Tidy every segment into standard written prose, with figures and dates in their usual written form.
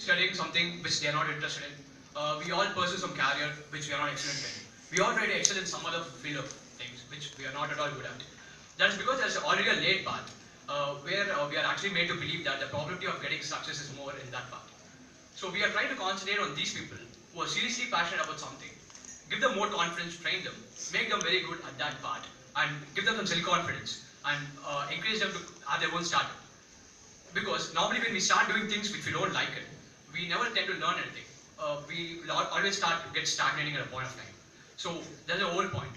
studying something which they are not interested in. We all pursue some career which we are not excellent in. We all try to excel in some other field of things which we are not at all good at. That's because there's already a laid path where we are actually made to believe that the probability of getting success is more in that path. So we are trying to concentrate on these people who are seriously passionate about something, give them more confidence, train them, make them very good at that part, and give them some self-confidence and encourage them to have their own startup. Because normally when we start doing things which we don't like it, we never tend to learn anything. We will always start to get stagnating at a point of time. So that's the whole point.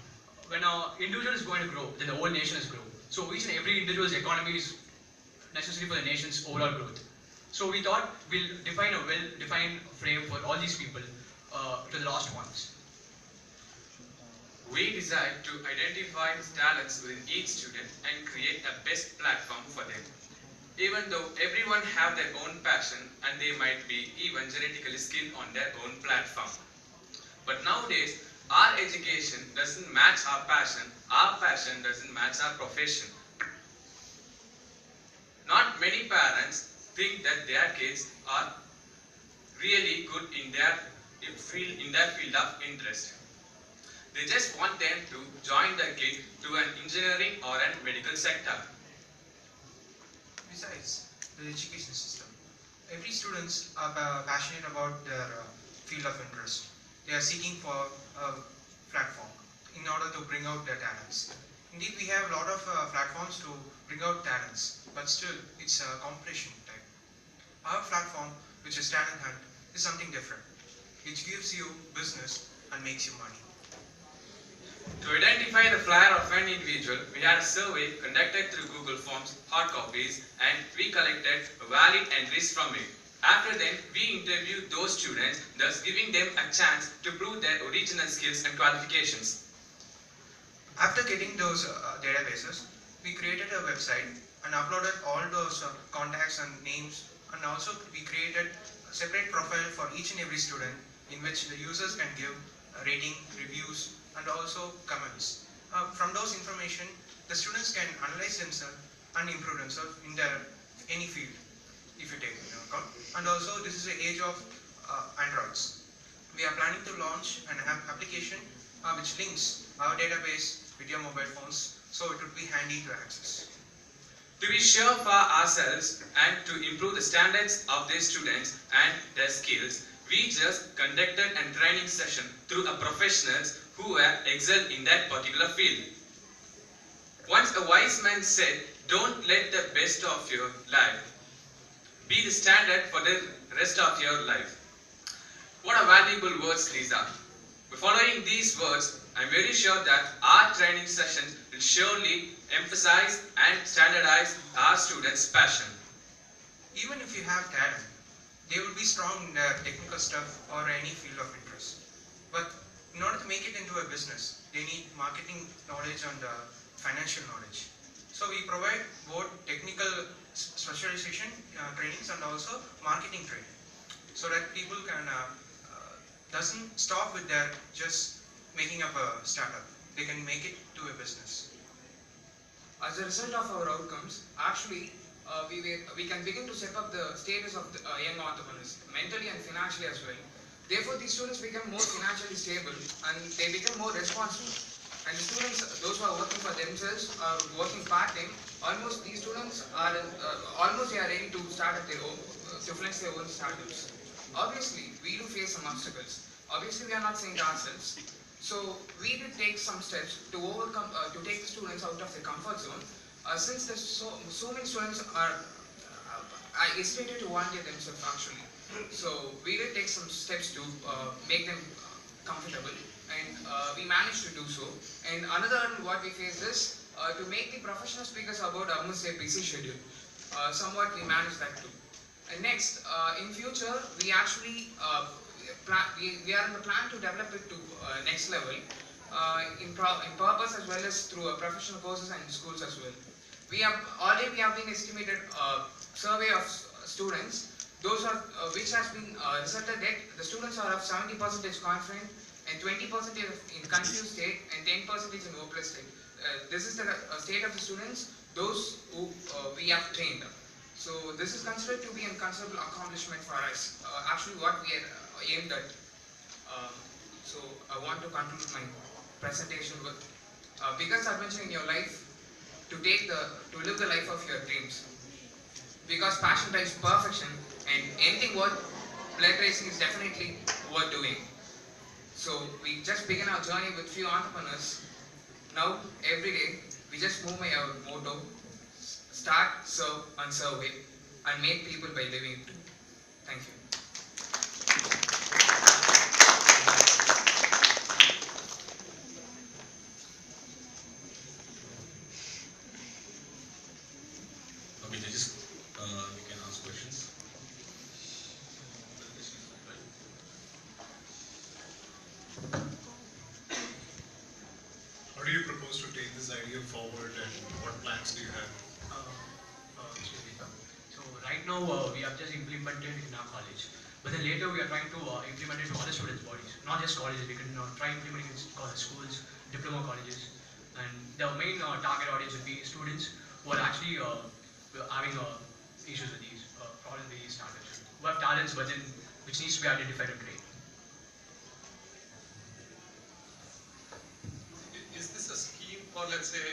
When an individual is going to grow, then the whole nation is grow. So each and every individual's economy is necessary for the nation's overall growth. So we thought we'll define a well-defined frame for all these people to the last ones. We decide to identify talents within each student and create a best platform for them. Even though everyone have their own passion and they might be even genetically skilled on their own platform. But nowadays, our education doesn't match our passion doesn't match our profession. Not many parents think that their kids are really good in their field of interest. They just want them to join their kid to an engineering or a medical sector. Besides, the education system. Every students are passionate about their field of interest. They are seeking for a platform in order to bring out their talents. Indeed, we have a lot of platforms to bring out talents, but still, it's a competition type. Our platform, which is Talent Hunt, is something different, which gives you business and makes you money. To identify the flyer of an individual, we had a survey conducted through Google Forms, hard copies, and we collected valid entries from it. After then, we interviewed those students, thus giving them a chance to prove their original skills and qualifications. After getting those databases, we created a website and uploaded all those contacts and names, and also we created a separate profile for each and every student in which the users can give rating, reviews, and also comments. From those information, the students can analyze themselves and improve themselves in their any field, if you take into account. And also, this is the age of Androids. We are planning to launch an application which links our database with your mobile phones, so it would be handy to access. To be sure for ourselves and to improve the standards of these students and their skills, we just conducted a training session through a professionals who were excelled in that particular field. Once a wise man said, don't let the best of your life be the standard for the rest of your life. What a valuable words these are. By following these words, I am very sure that our training sessions will surely emphasize and standardize our students' passion. Even if you have talent, they will be strong in their technical stuff or any field of interest. But in order to make it into a business, they need marketing knowledge and financial knowledge. So we provide both technical specialization trainings and also marketing training, so that people can doesn't stop with their just making up a startup. They can make it to a business. As a result of our outcomes, actually, we can begin to step up the status of the young entrepreneurs, mentally and financially as well. Therefore, these students become more financially stable and they become more responsible. And the students, those who are working for themselves, are working part-time, almost these students are almost they are ready to start at their own, to flex their own startups. Obviously, we do face some obstacles. Obviously, we are not saying ourselves. So we did take some steps to overcome, to take the students out of their comfort zone. Since there's so many students are hesitated to volunteer themselves actually. So we did take some steps to make them comfortable, and we managed to do so. And another what we faced is to make the professional speakers about almost their busy schedule. Somewhat we managed that too. And next, in future, we actually we are in the plan to develop it to next level in purpose as well as through professional courses and schools as well. We have been estimated survey of students. Those are which has been resulted that the students are of 70% confident and 20% in confused state and 10% in hopeless state. This is the state of the students, those who we have trained. So this is considered to be a considerable accomplishment for us. Actually, what we are aimed at. Um, so I want to conclude my presentation with biggest adventure in your life to live the life of your dreams. Because passion drives perfection, and anything worth blood racing is definitely worth doing. So we just begin our journey with few entrepreneurs. Now every day we just move by our motto: start, serve, and survey, and make people by living it too. Thank you. Okay, judges, we can ask questions. How do you propose to take this idea forward, and what plans do you have? Excuse me, sir. So right now we have just implemented in our college, but then later we are trying to implement it to other students' bodies, not just colleges. We can try implementing it in schools, diploma colleges, and the main target audience would be students who are actually having issues with these problems with these startups, who have talents, but then which needs to be identified and trained. Is this a scheme for, let's say,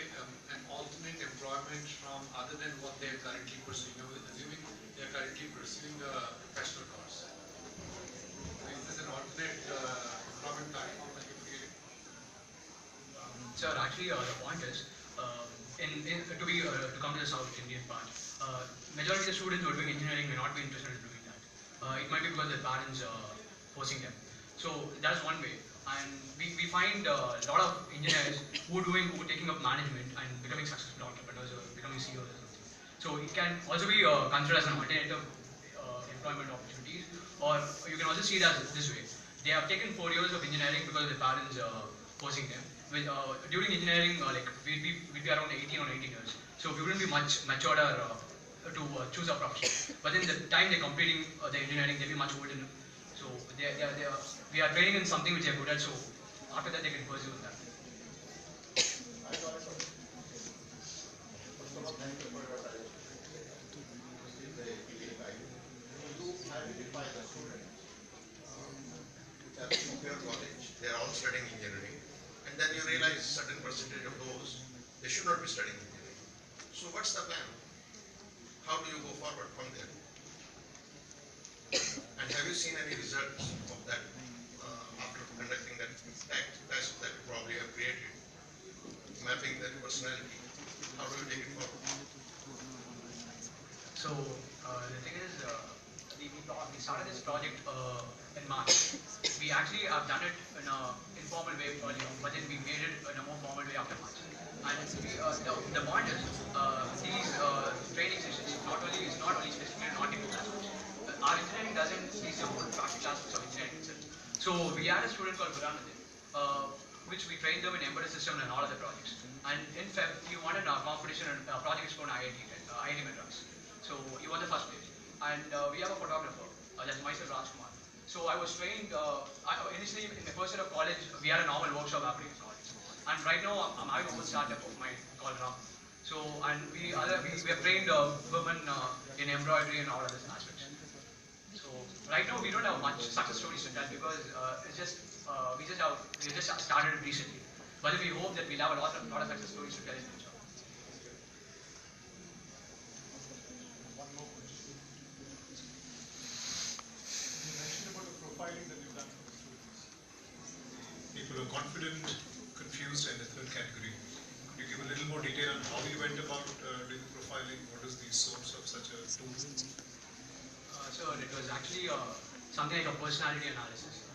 an alternate employment from other than what they are currently pursuing? Assuming they are currently pursuing a professional course. Is this an alternate employment platform that you're creating? Sir, actually, the point is, to come to the South Indian part, majority of the students who are doing engineering may not be interested in doing that. It might be because their parents are forcing them. So that's one way. And we find a lot of engineers who are taking up management and becoming successful entrepreneurs or becoming CEOs or something. So it can also be considered as an alternative employment opportunities, or you can also see it as this way. They have taken 4 years of engineering because their parents are forcing them. During engineering, we'd be around 18 or 19 years. So we wouldn't be much matured to choose a profession. But then the time they're completing the engineering, they'll be much older. So we are training in something which they're good at. So after that, they can pursue that. Your college, they are all studying engineering, and then you realize certain percentage of those, they should not be studying engineering. So what's the plan? How do you go forward from there? And have you seen any results of that after conducting that test that you probably have created, mapping that personality? How do you take it forward? So the thing is, we started this project in March. We actually have done it in an informal way earlier, but then we made it in a more formal way after March. And the point is, these training sessions is not only specifically not in classrooms. Our engineering doesn't see the whole practical aspects of engineering itself. So we had a student called Burhanuddin, which we trained them in embedded system and all other projects. And in Feb, he wanted a competition and project expo in IIT Madras. So he won the first place. And we have a photographer, that's myself, Rajkumar. So I was trained, initially in the first year of college, we had a normal workshop happening in college. And right now, I'm having a whole startup of mine called Ram. So, and we have trained women in embroidery and all other aspects. So, right now, we don't have much success stories to tell because we just started recently. But we hope that we'll have a lot of success stories to tell in the future. Profiling that you've done for the students. People are confident, confused, and the third category. Could you give a little more detail on how you went about doing the profiling? What is the source of such a tool? So it was actually something like a personality analysis.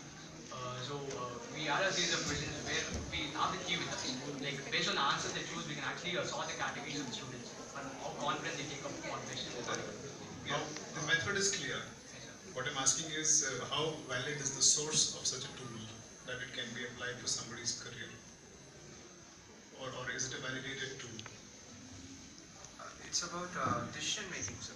We had a series of questions where we have the key with us. Like based on the answers they choose, we can actually sort the categories of the students and how confident they take up on questions. Yeah, the method is clear. What I'm asking is how valid is the source of such a tool that it can be applied to somebody's career? Or is it a validated tool? It's about decision making, sir.